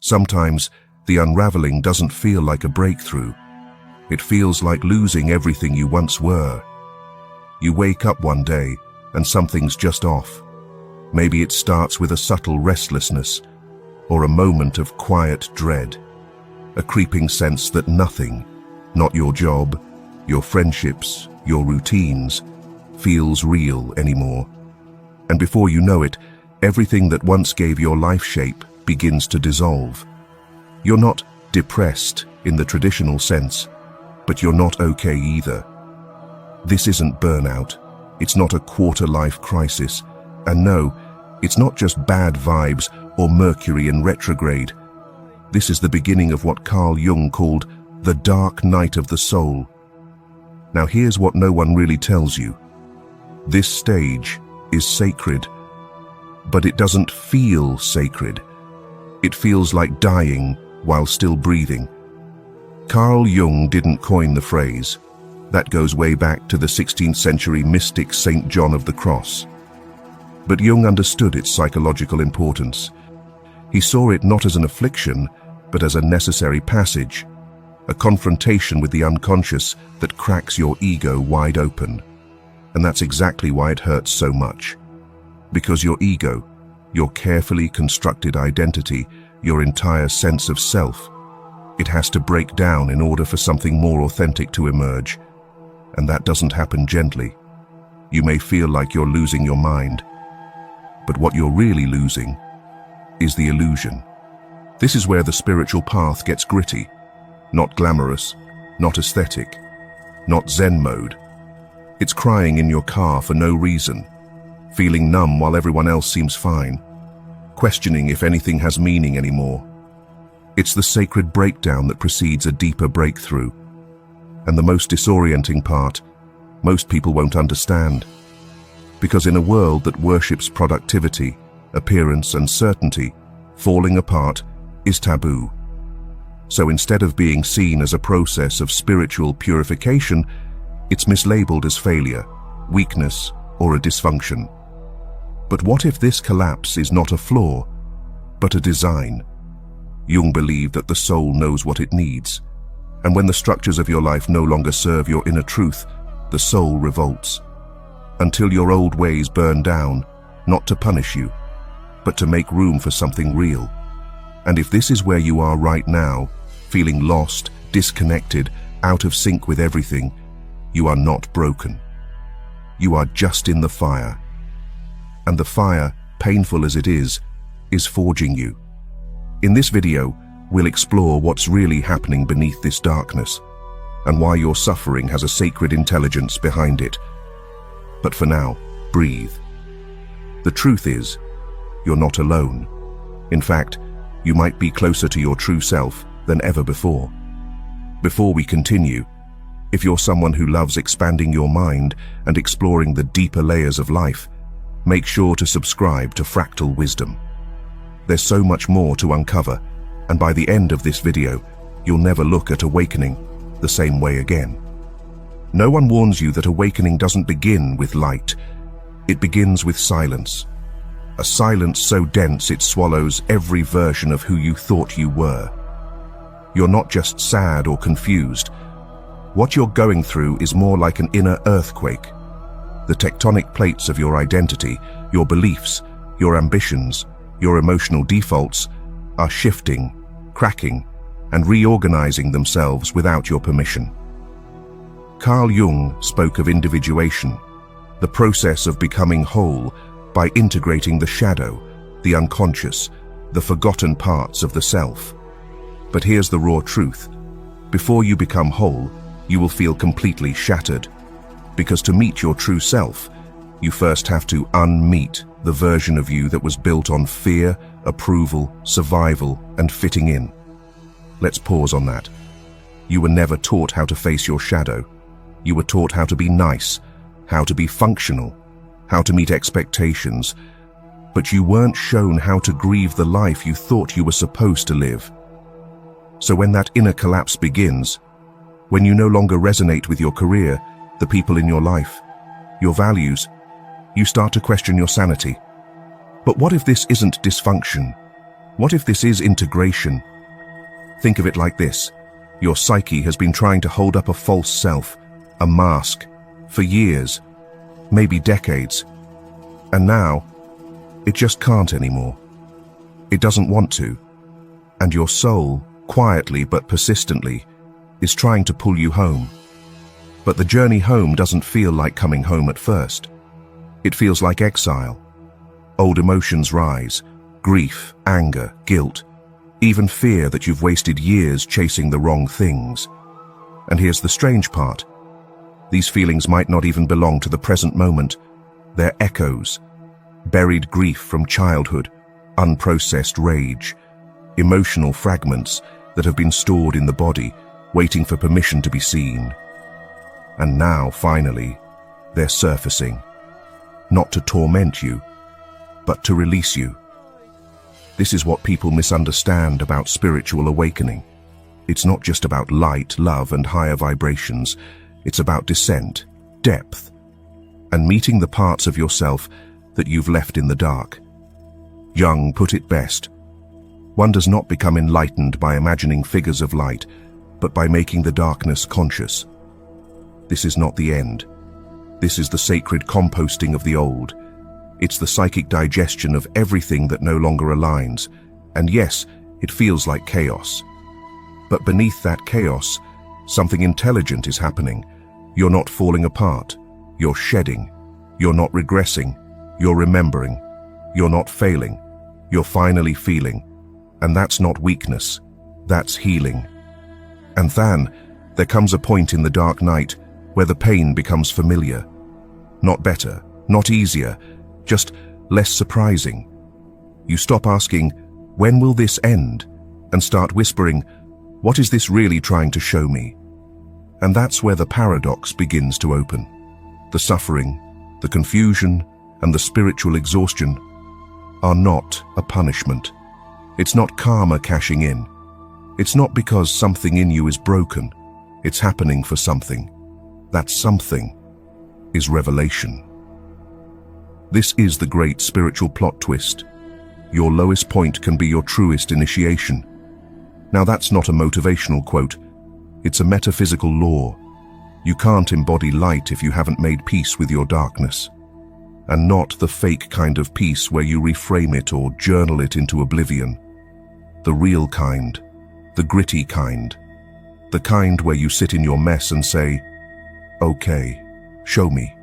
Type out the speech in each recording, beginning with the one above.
Sometimes the unraveling doesn't feel like a breakthrough. It feels like losing everything you once were. You wake up one day and something's just off. Maybe it starts with a subtle restlessness or a moment of quiet dread, a creeping sense that nothing, not your job, your friendships, your routines, feels real anymore. And before you know it, everything that once gave your life shape begins to dissolve. You're not depressed in the traditional sense, but you're not okay either. This isn't burnout. It's not a quarter-life crisis. And no, it's not just bad vibes or Mercury in retrograde. This is the beginning of what Carl Jung called the dark night of the soul. Now here's what no one really tells you. This stage is sacred, but it doesn't feel sacred. It feels like dying while still breathing. Carl Jung didn't coin the phrase. That goes way back to the 16th century mystic Saint John of the Cross. But Jung understood its psychological importance. He saw it not as an affliction, but as a necessary passage, a confrontation with the unconscious that cracks your ego wide open. And that's exactly why it hurts so much. Because your ego, your carefully constructed identity, your entire sense of self, it has to break down in order for something more authentic to emerge. And that doesn't happen gently. You may feel like you're losing your mind, but what you're really losing is the illusion. This is where the spiritual path gets gritty, not glamorous, not aesthetic, not Zen mode. It's crying in your car for no reason, feeling numb while everyone else seems fine, questioning if anything has meaning anymore. It's the sacred breakdown that precedes a deeper breakthrough. And the most disorienting part, most people won't understand. Because in a world that worships productivity, appearance and certainty, falling apart is taboo. So instead of being seen as a process of spiritual purification, it's mislabeled as failure, weakness, or a dysfunction. But what if this collapse is not a flaw, but a design? Jung believed that the soul knows what it needs, and when the structures of your life no longer serve your inner truth, the soul revolts. Until your old ways burn down, not to punish you, but to make room for something real. And if this is where you are right now, feeling lost, disconnected, out of sync with everything, you are not broken. You are just in the fire. And the fire, painful as it is forging you. In this video, we'll explore what's really happening beneath this darkness, and why your suffering has a sacred intelligence behind it. But for now, breathe. The truth is, you're not alone. In fact, you might be closer to your true self than ever before. Before we continue, if you're someone who loves expanding your mind and exploring the deeper layers of life, make sure to subscribe to Fractal Wisdom. There's so much more to uncover, and by the end of this video, you'll never look at awakening the same way again. No one warns you that awakening doesn't begin with light. It begins with silence. A silence so dense it swallows every version of who you thought you were. You're not just sad or confused. What you're going through is more like an inner earthquake. The tectonic plates of your identity, your beliefs, your ambitions, your emotional defaults are shifting, cracking, and reorganizing themselves without your permission. Carl Jung spoke of individuation, the process of becoming whole by integrating the shadow, the unconscious, the forgotten parts of the self. But here's the raw truth. Before you become whole, you will feel completely shattered. Because to meet your true self, you first have to unmeet the version of you that was built on fear, approval, survival, and fitting in. Let's pause on that. You were never taught how to face your shadow. You were taught how to be nice, how to be functional, how to meet expectations, but you weren't shown how to grieve the life you thought you were supposed to live. So when that inner collapse begins, when you no longer resonate with your career, the people in your life, your values, you start to question your sanity. But what if this isn't dysfunction? What if this is integration? Think of it like this. Your psyche has been trying to hold up a false self, a mask, for years, maybe decades. And now, it just can't anymore. It doesn't want to. And your soul, quietly but persistently, is trying to pull you home. But the journey home doesn't feel like coming home at first. It feels like exile. Old emotions rise, grief, anger, guilt, even fear that you've wasted years chasing the wrong things. And here's the strange part. These feelings might not even belong to the present moment. They're echoes, buried grief from childhood, unprocessed rage, emotional fragments that have been stored in the body, waiting for permission to be seen. And now, finally, they're surfacing. Not to torment you, but to release you. This is what people misunderstand about spiritual awakening. It's not just about light, love, and higher vibrations. It's about descent, depth, and meeting the parts of yourself that you've left in the dark. Jung put it best. One does not become enlightened by imagining figures of light, but by making the darkness conscious. This is not the end. This is the sacred composting of the old. It's the psychic digestion of everything that no longer aligns. And yes, it feels like chaos. But beneath that chaos, something intelligent is happening. You're not falling apart. You're shedding. You're not regressing. You're remembering. You're not failing. You're finally feeling. And that's not weakness. That's healing. And then, there comes a point in the dark night where the pain becomes familiar. Not better, not easier, just less surprising. You stop asking, when will this end? And start whispering, what is this really trying to show me? And that's where the paradox begins to open. The suffering, the confusion, and the spiritual exhaustion are not a punishment. It's not karma cashing in. It's not because something in you is broken. It's happening for something. That something is revelation. This is the great spiritual plot twist. Your lowest point can be your truest initiation. Now that's not a motivational quote. It's a metaphysical law. You can't embody light if you haven't made peace with your darkness. And not the fake kind of peace where you reframe it or journal it into oblivion. The real kind, the gritty kind, the kind where you sit in your mess and say, okay, show me.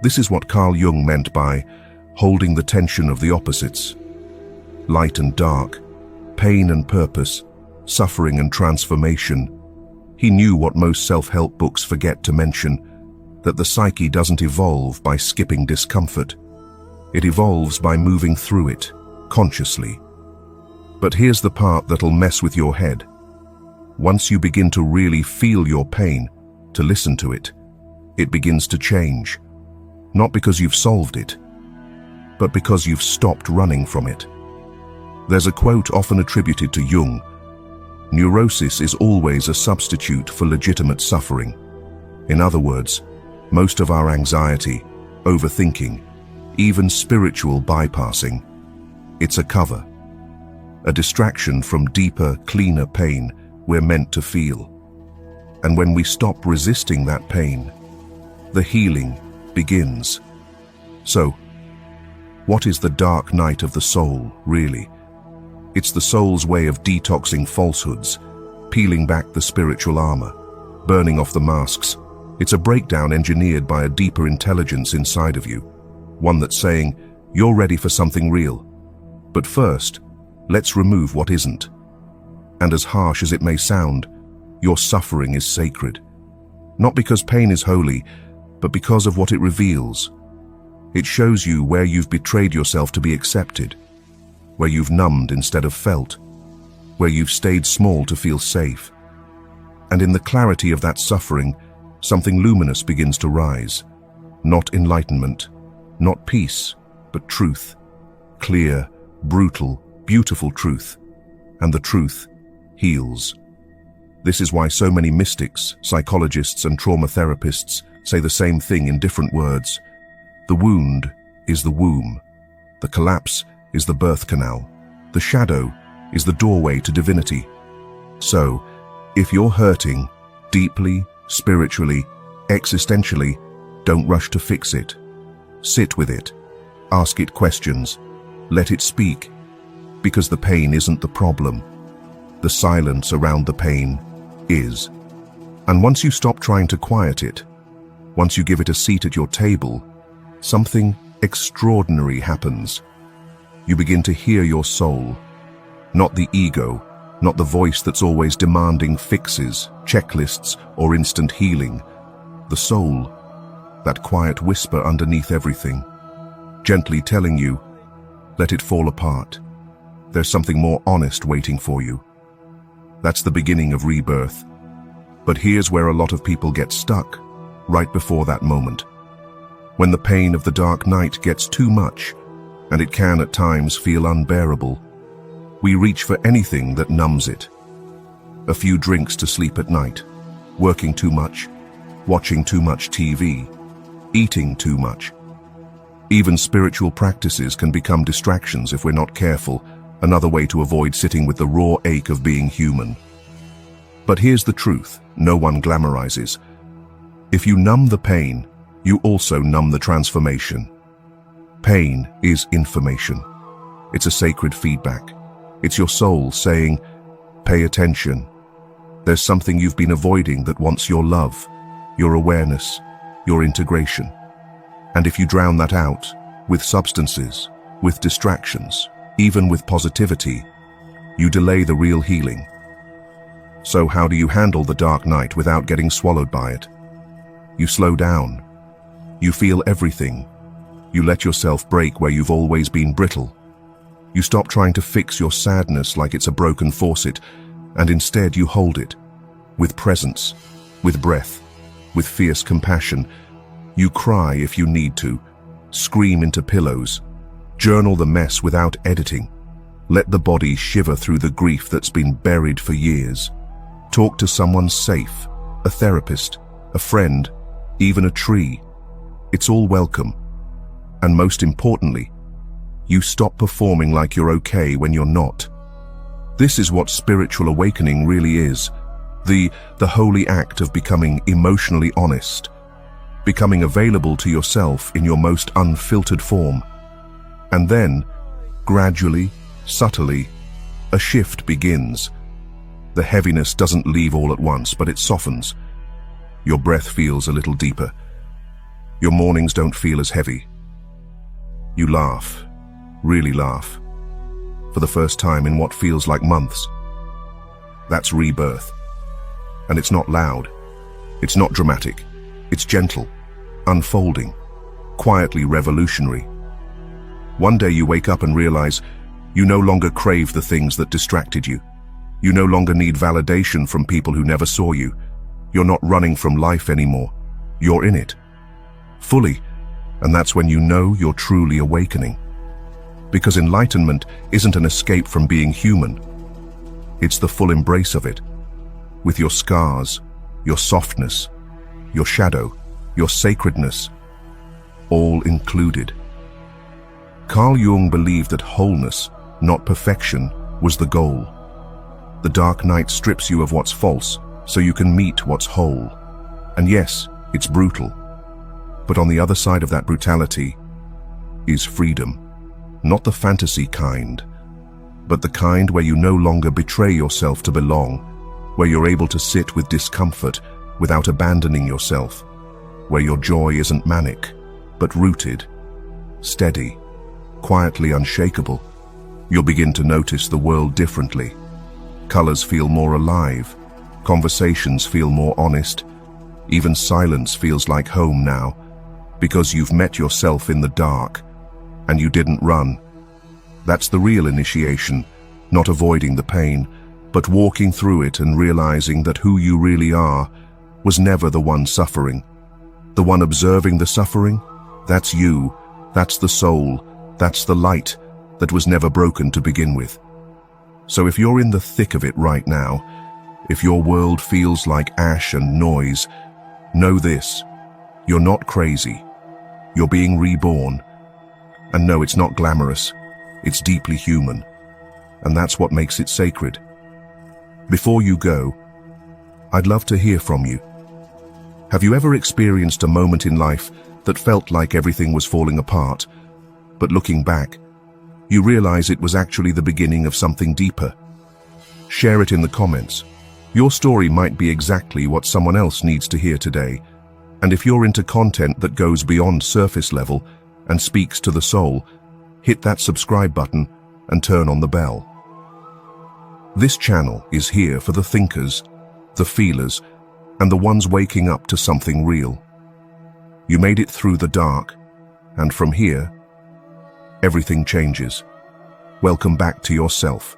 This is what Carl Jung meant by holding the tension of the opposites. Light and dark, pain and purpose, suffering and transformation. He knew what most self-help books forget to mention, that the psyche doesn't evolve by skipping discomfort. It evolves by moving through it, consciously. But here's the part that'll mess with your head. Once you begin to really feel your pain, to listen to it, it begins to change. Not because you've solved it, but because you've stopped running from it. There's a quote often attributed to Jung: neurosis is always a substitute for legitimate suffering. In other words, most of our anxiety, overthinking, even spiritual bypassing, it's a cover, a distraction from deeper, cleaner pain we're meant to feel. And when we stop resisting that pain, the healing begins. So, what is the dark night of the soul, really? It's the soul's way of detoxing falsehoods, peeling back the spiritual armor, burning off the masks. It's a breakdown engineered by a deeper intelligence inside of you, one that's saying, you're ready for something real. But first, let's remove what isn't. And as harsh as it may sound, your suffering is sacred. Not because pain is holy, but because of what it reveals. It shows you where you've betrayed yourself to be accepted, where you've numbed instead of felt, where you've stayed small to feel safe. And in the clarity of that suffering, something luminous begins to rise. Not enlightenment, not peace, but truth. Clear, brutal, beautiful truth. And the truth heals. This is why so many mystics, psychologists, and trauma therapists say the same thing in different words. The wound is the womb. The collapse is the birth canal. The shadow is the doorway to divinity. So, if you're hurting, deeply, spiritually, existentially, don't rush to fix it. Sit with it. Ask it questions. Let it speak. Because the pain isn't the problem. The silence around the pain is. And once you stop trying to quiet it, once you give it a seat at your table, something extraordinary happens. You begin to hear your soul. Not the ego, not the voice that's always demanding fixes, checklists, or instant healing. The soul, that quiet whisper underneath everything, gently telling you, let it fall apart. There's something more honest waiting for you. That's the beginning of rebirth. But here's where a lot of people get stuck, right before that moment. When the pain of the dark night gets too much, and it can at times feel unbearable, we reach for anything that numbs it. A few drinks to sleep at night, working too much, watching too much TV, eating too much. Even spiritual practices can become distractions if we're not careful, another way to avoid sitting with the raw ache of being human. But here's the truth, no one glamorizes. If you numb the pain, you also numb the transformation. Pain is information. It's a sacred feedback. It's your soul saying, pay attention. There's something you've been avoiding that wants your love, your awareness, your integration. And if you drown that out with substances, with distractions, even with positivity, you delay the real healing. So how do you handle the dark night without getting swallowed by it? You slow down. You feel everything. You let yourself break where you've always been brittle. You stop trying to fix your sadness like it's a broken faucet, and instead you hold it. With presence, with breath, with fierce compassion. You cry if you need to, scream into pillows, journal the mess without editing. Let the body shiver through the grief that's been buried for years. Talk to someone safe, a therapist, a friend, even a tree. It's all welcome. And most importantly, you stop performing like you're okay when you're not. This is what spiritual awakening really is. The holy act of becoming emotionally honest, becoming available to yourself in your most unfiltered form. And then, gradually, subtly, a shift begins. The heaviness doesn't leave all at once, but it softens. Your breath feels a little deeper. Your mornings don't feel as heavy. You laugh, really laugh, for the first time in what feels like months. That's rebirth. And it's not loud. It's not dramatic. It's gentle, unfolding, quietly revolutionary. One day you wake up and realize you no longer crave the things that distracted you. You no longer need validation from people who never saw you. You're not running from life anymore. You're in it, fully, and that's when you know you're truly awakening. Because enlightenment isn't an escape from being human. It's the full embrace of it, with your scars, your softness, your shadow, your sacredness, all included. Carl Jung believed that wholeness, not perfection, was the goal. The dark night strips you of what's false, so you can meet what's whole. And yes, it's brutal. But on the other side of that brutality is freedom. Not the fantasy kind, but the kind where you no longer betray yourself to belong, where you're able to sit with discomfort without abandoning yourself, where your joy isn't manic, but rooted, steady, quietly unshakable. You'll begin to notice the world differently. Colors feel more alive, conversations feel more honest, even silence feels like home now, because you've met yourself in the dark, and you didn't run. That's the real initiation, not avoiding the pain, but walking through it and realizing that who you really are was never the one suffering. The one observing the suffering, that's you, that's the soul, that's the light that was never broken to begin with. So if you're in the thick of it right now, if your world feels like ash and noise, know this: you're not crazy. You're being reborn. And no, it's not glamorous. It's deeply human. and that's what makes it sacred. Before you go, I'd love to hear from you. Have you ever experienced a moment in life that felt like everything was falling apart, but looking back, you realize it was actually the beginning of something deeper? Share it in the comments. Your story might be exactly what someone else needs to hear today. And if you're into content that goes beyond surface level and speaks to the soul, hit that subscribe button and turn on the bell. This channel is here for the thinkers, the feelers, and the ones waking up to something real. You made it through the dark, and from here, everything changes. Welcome back to yourself.